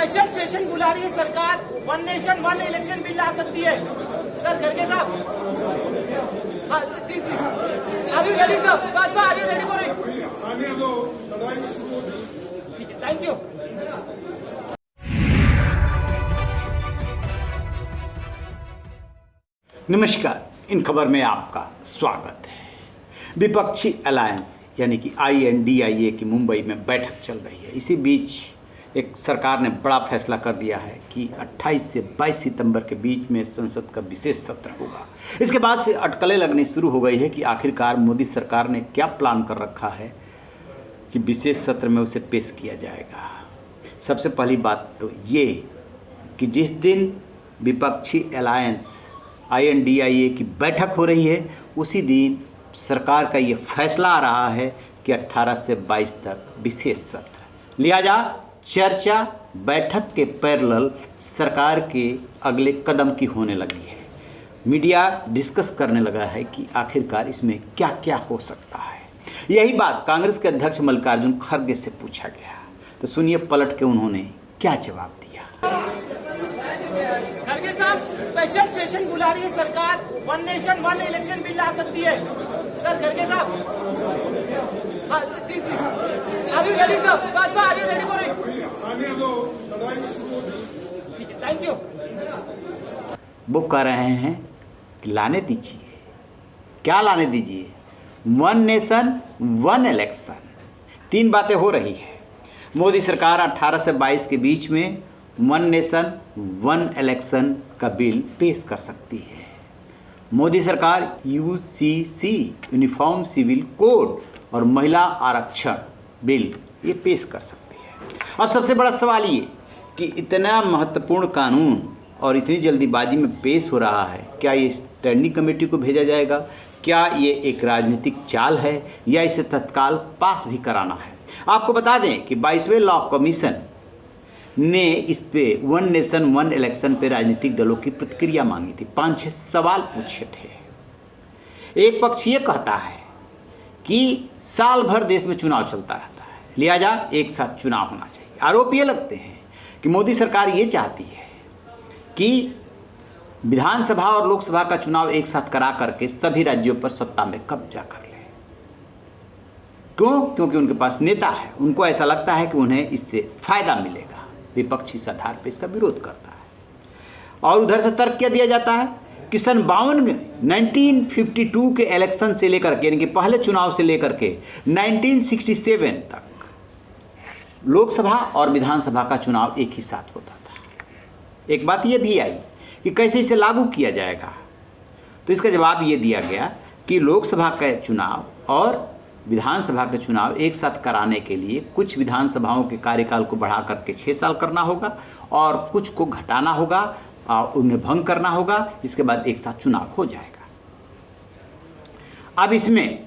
Special session बुला रही है सरकार, one nation one election bill ला सकती है। सर खड़गे साहब, are you ready sir? Sir are you ready for it? ठीक है, थैंक यू। नमस्कार, इन खबर में आपका स्वागत है। विपक्षी अलायंस यानी कि INDIA की मुंबई में बैठक चल रही है। इसी बीच एक सरकार ने बड़ा फैसला कर दिया है कि 28 से 22 सितंबर के बीच में संसद का विशेष सत्र होगा। इसके बाद से अटकलें लगनी शुरू हो गई है कि आखिरकार मोदी सरकार ने क्या प्लान कर रखा है कि विशेष सत्र में उसे पेश किया जाएगा। सबसे पहली बात तो ये कि जिस दिन विपक्षी अलायंस INDIA की बैठक हो रही है, उसी दिन सरकार का ये फैसला आ रहा है कि 18 से 22 तक विशेष सत्र। लिहाजा चर्चा बैठक के पैरेलल सरकार के अगले कदम की होने लगी है। मीडिया डिस्कस करने लगा है कि आखिरकार इसमें क्या क्या हो सकता है। यही बात कांग्रेस के अध्यक्ष मल्लिकार्जुन खड़गे से पूछा गया, तो सुनिए पलट के उन्होंने क्या जवाब दिया। खड़गे साहब, स्पेशल सेशन बुला रही है सरकार, one nation one election bill ला सकती है। सर खड़गे साहब, are you ready sir? Sir are you ready for it? ठीक है, थैंक यू। वो कह रहे हैं कि लाने दीजिए। क्या लाने दीजिए? One nation one election. तीन बातें हो रही है। मोदी सरकार 18 से 22 के बीच में वन नेशन वन इलेक्शन का बिल पेश कर सकती है। मोदी सरकार UCC यूनिफॉर्म सिविल कोड और महिला आरक्षण बिल ये पेश कर सकती है। अब सबसे बड़ा सवाल ये कि इतना महत्वपूर्ण कानून और इतनी जल्दीबाजी में पेश हो रहा है, क्या ये स्टैंडिंग कमेटी को भेजा जाएगा? क्या ये एक राजनीतिक चाल है या इसे तत्काल पास भी कराना है? आपको बता दें कि 22वें लॉ कमीशन ने इस पे वन नेशन वन इलेक्शन पे राजनीतिक दलों की प्रतिक्रिया मांगी थी। 5-6 सवाल पूछे थे। एक पक्ष ये कहता है कि साल भर देश में चुनाव चलता रहता है, लिहाजा एक साथ चुनाव होना चाहिए। आरोप ये लगते हैं कि मोदी सरकार ये चाहती है कि विधानसभा और लोकसभा का चुनाव एक साथ करा करके सभी राज्यों पर सत्ता में कब्जा कर ले। क्यों? क्योंकि उनके पास नेता है, उनको ऐसा लगता है कि उन्हें इससे फायदा मिलेगा। विपक्ष इस आधार पर इसका विरोध करता है। और उधर से तर्क क्या दिया जाता है कि सन 1952 के इलेक्शन से लेकर के, यानी कि पहले चुनाव से लेकर के 1967 तक लोकसभा और विधानसभा का चुनाव एक ही साथ होता था। एक बात ये भी आई कि कैसे इसे लागू किया जाएगा, तो इसका जवाब ये दिया गया कि लोकसभा का चुनाव और विधानसभा के चुनाव एक साथ कराने के लिए कुछ विधानसभाओं के कार्यकाल को बढ़ा करके 6 साल करना होगा और कुछ को घटाना होगा और उन्हें भंग करना होगा। इसके बाद एक साथ चुनाव हो जाएगा। अब इसमें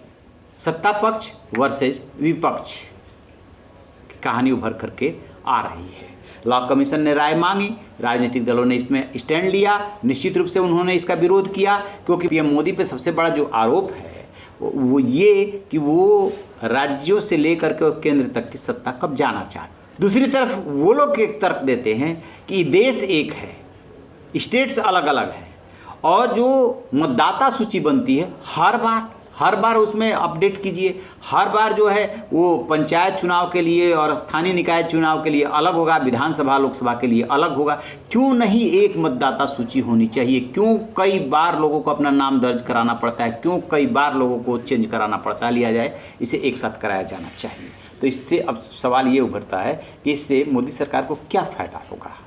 सत्ता पक्ष वर्सेज विपक्ष की कहानी उभर करके आ रही है। लॉ कमीशन ने राय मांगी, राजनीतिक दलों ने इसमें स्टैंड लिया। निश्चित रूप से उन्होंने इसका विरोध किया, क्योंकि पीएम मोदी पे सबसे बड़ा जो आरोप है वो ये कि वो राज्यों से लेकर के और केंद्र तक की सत्ता कब्जाना चाहते। दूसरी तरफ वो लोग एक तर्क देते हैं कि देश एक है, स्टेट्स अलग अलग हैं, और जो मतदाता सूची बनती है हर बार उसमें अपडेट कीजिए। हर बार जो है वो पंचायत चुनाव के लिए और स्थानीय निकाय चुनाव के लिए अलग होगा, विधानसभा लोकसभा के लिए अलग होगा। क्यों नहीं एक मतदाता सूची होनी चाहिए? क्यों कई बार लोगों को अपना नाम दर्ज कराना पड़ता है? क्यों कई बार लोगों को चेंज कराना पड़ता है? लिया जाए इसे एक साथ कराया जाना चाहिए। तो इससे अब सवाल ये उभरता है कि इससे मोदी सरकार को क्या फ़ायदा होगा?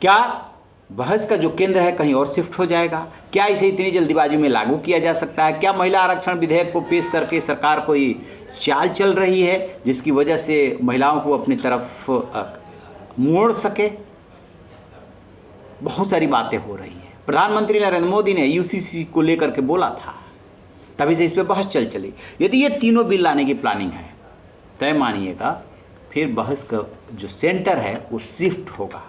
क्या बहस का जो केंद्र है कहीं और शिफ्ट हो जाएगा? क्या इसे इतनी जल्दीबाजी में लागू किया जा सकता है? क्या महिला आरक्षण विधेयक को पेश करके सरकार कोई चाल चल रही है जिसकी वजह से महिलाओं को अपनी तरफ मोड़ सके? बहुत सारी बातें हो रही हैं। प्रधानमंत्री नरेंद्र मोदी ने UCC को लेकर के बोला था, तभी से इस पर बहस चली। यदि ये तीनों बिल लाने की प्लानिंग है, तय मानिएगा फिर बहस का जो सेंटर है वो शिफ्ट होगा।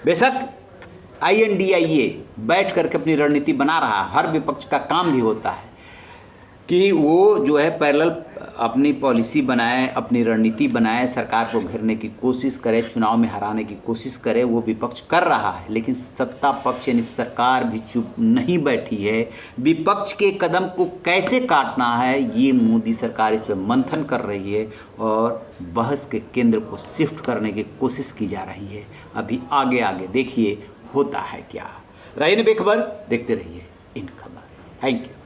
बेशक INDIA बैठ करके अपनी रणनीति बना रहा है, हर विपक्ष का काम भी होता है, कि वो जो है पैरेलल अपनी पॉलिसी बनाए, अपनी रणनीति बनाए, सरकार को घेरने की कोशिश करे, चुनाव में हराने की कोशिश करे। वो विपक्ष कर रहा है, लेकिन सत्ता पक्ष यानी सरकार भी चुप नहीं बैठी है। विपक्ष के कदम को कैसे काटना है ये मोदी सरकार इस पर मंथन कर रही है और बहस के केंद्र को शिफ्ट करने की कोशिश की जा रही है। अभी आगे आगे देखिए होता है क्या। रही बेखबर, देखते रहिए इन खबर। Thank you.